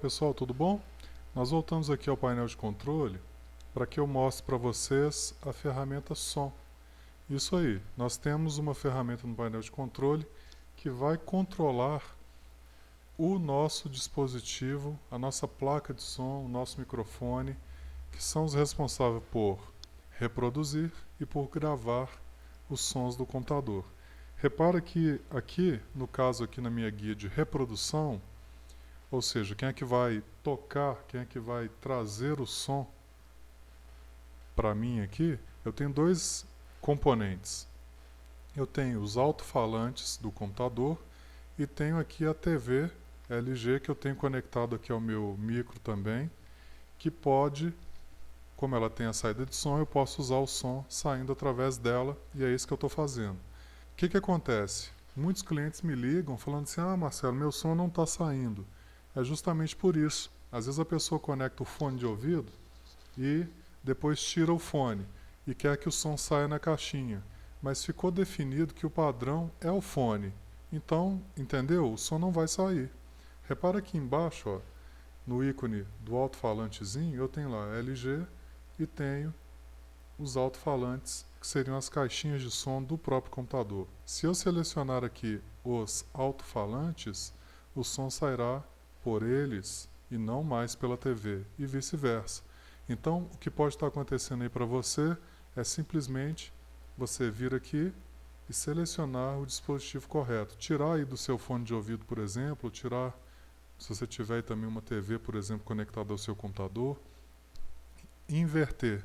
pessoal, tudo bom? Nós voltamos aqui ao painel de controle para que eu mostre para vocês a ferramenta som. Isso aí, nós temos uma ferramenta no painel de controle que vai controlar o nosso dispositivo, a nossa placa de som, o nosso microfone, que são os responsáveis por reproduzir e por gravar os sons do computador. Repara que aqui, no caso aqui na minha guia de reprodução, ou seja, quem é que vai tocar, quem é que vai trazer o som para mim aqui, eu tenho dois componentes. Eu tenho os alto-falantes do computador e tenho aqui a TV LG que eu tenho conectado aqui ao meu micro também, que pode, como ela tem a saída de som, eu posso usar o som saindo através dela e é isso que eu estou fazendo. O que acontece? Muitos clientes me ligam falando assim, Marcelo, meu som não está saindo. É justamente por isso. Às vezes a pessoa conecta o fone de ouvido e depois tira o fone e quer que o som saia na caixinha. Mas ficou definido que o padrão é o fone. Então, entendeu? O som não vai sair. Repara aqui embaixo, ó, no ícone do alto-falantezinho, eu tenho lá LG e tenho os alto-falantes, que seriam as caixinhas de som do próprio computador. Se eu selecionar aqui os alto-falantes, o som sairá por eles e não mais pela TV, e vice-versa. Então, o que pode estar acontecendo aí para você é simplesmente você vir aqui e selecionar o dispositivo correto. Tirar aí do seu fone de ouvido, por exemplo, tirar, se você tiver aí também uma TV, por exemplo, conectada ao seu computador, inverter,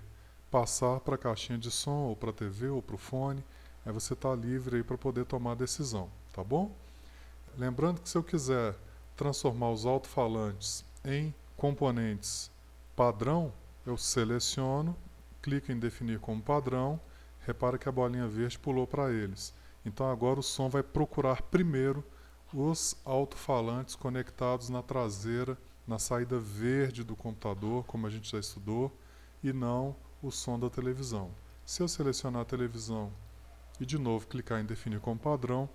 passar para a caixinha de som, ou para a TV, ou para o fone, aí você está livre aí para poder tomar a decisão, tá bom? Lembrando que se eu quiser transformar os alto-falantes em componentes padrão, eu seleciono, clico em definir como padrão, repara que a bolinha verde pulou para eles. Então agora o som vai procurar primeiro os alto-falantes conectados na traseira, na saída verde do computador, como a gente já estudou, e não o som da televisão. Se eu selecionar a televisão e de novo clicar em definir como padrão,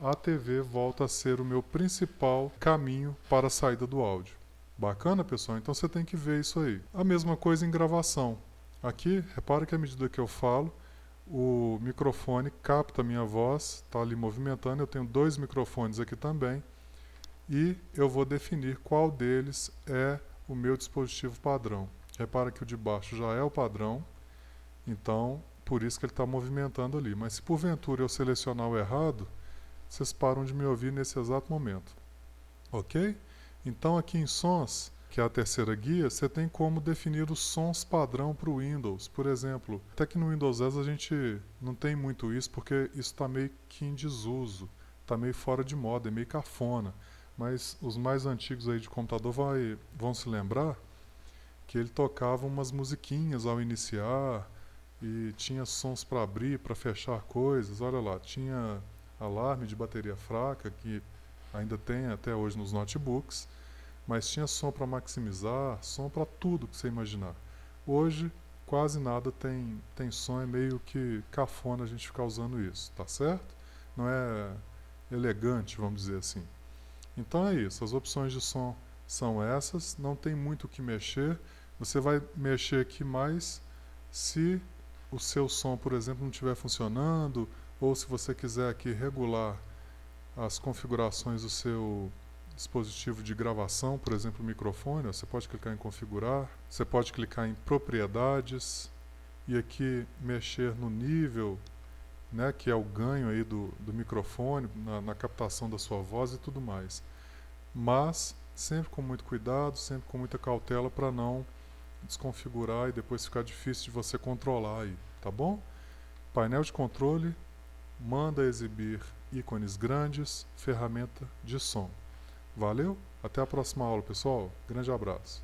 a TV volta a ser o meu principal caminho para a saída do áudio. Bacana, pessoal? Então você tem que ver isso aí. A mesma coisa em gravação. Aqui, repara que à medida que eu falo, o microfone capta a minha voz, está ali movimentando. Eu tenho dois microfones aqui também. E eu vou definir qual deles é o meu dispositivo padrão. Repara que o de baixo já é o padrão, então por isso que ele está movimentando ali. Mas se porventura eu selecionar o errado, vocês param de me ouvir nesse exato momento. Ok? Então aqui em sons, que é a terceira guia, você tem como definir os sons padrão para o Windows. Por exemplo, até que no Windows 10 a gente não tem muito isso, porque isso está meio que em desuso, está meio fora de moda, é meio cafona. Mas os mais antigos aí de computador vão se lembrar que ele tocava umas musiquinhas ao iniciar e tinha sons para abrir, para fechar coisas. Olha lá, tinha alarme de bateria fraca, que ainda tem até hoje nos notebooks, mas tinha som para maximizar, som para tudo que você imaginar. Hoje, quase nada tem som, é meio que cafona a gente ficar usando isso, tá certo? Não é elegante, vamos dizer assim. Então é isso, as opções de som são essas, não tem muito o que mexer. Você vai mexer aqui mais se o seu som, por exemplo, não estiver funcionando, ou se você quiser aqui regular as configurações do seu dispositivo de gravação, por exemplo, o microfone, você pode clicar em configurar, você pode clicar em propriedades e aqui mexer no nível, né, que é o ganho aí do microfone, na captação da sua voz e tudo mais. Mas sempre com muito cuidado, sempre com muita cautela para não desconfigurar e depois ficar difícil de você controlar aí, tá bom? Painel de controle manda exibir ícones grandes, ferramenta de som. Valeu? Até a próxima aula, pessoal. Grande abraço.